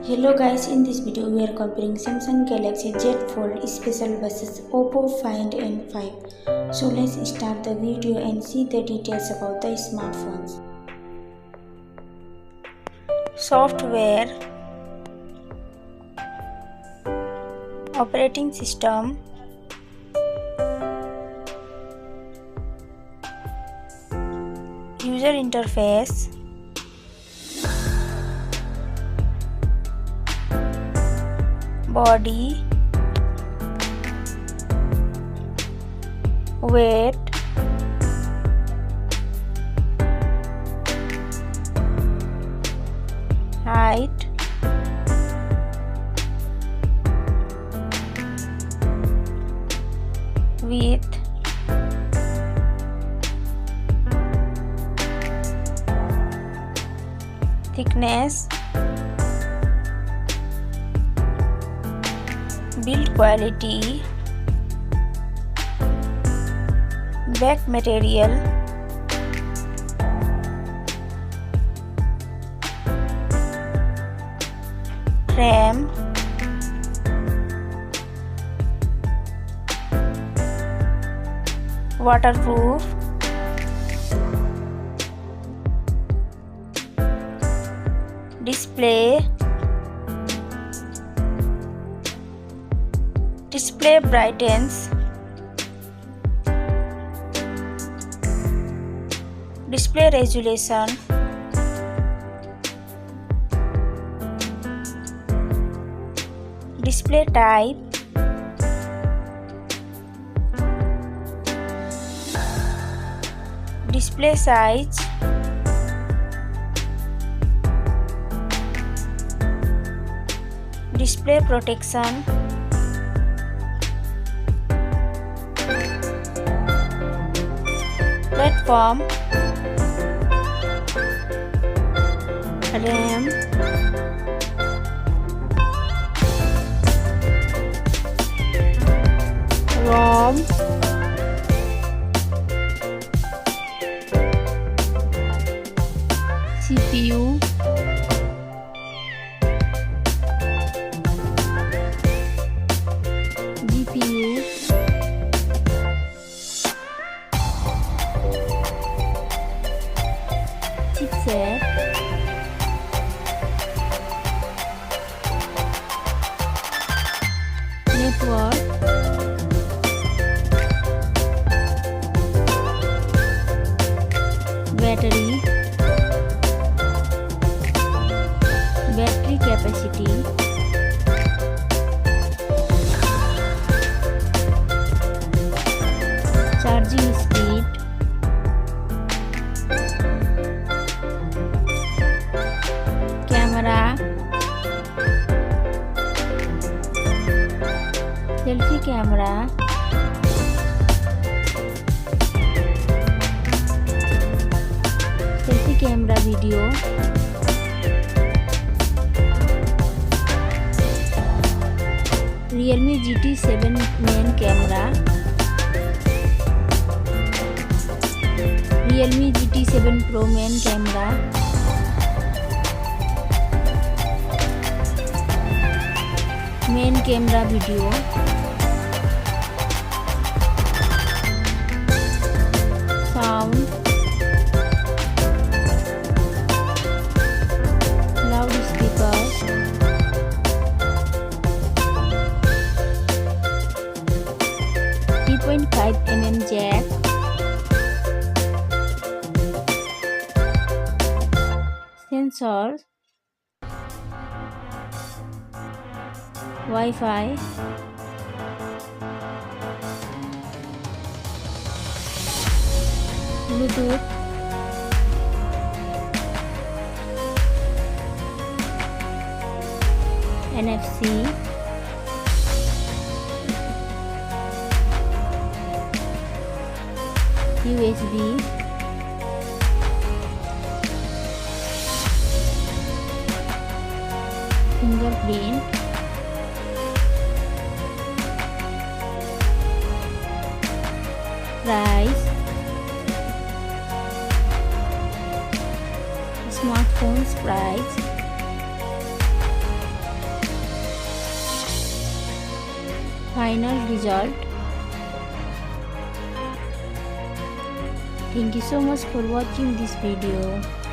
Hello guys, in this video we are comparing Samsung Galaxy Z Fold Special versus Oppo Find N5. So let's start the video and see the details about the smartphones. Software, operating system, user interface, body, weight, height, width, thickness, build quality, back material, RAM, waterproof, display brightens, display resolution, display type, display size, display protection, platform, RAM, ROM, CPU, GPU, chipset, network, battery capacity, charging speed, camera, selfie camera, video, Realme GT7 main camera, Realme GT7 Pro main camera, main camera video, sound, loudspeaker, 3.5mm jack, sensors, Wi-Fi, Bluetooth, NFC, USB, fingerprint, price, smartphone's price, final result. Thank you so much for watching this video.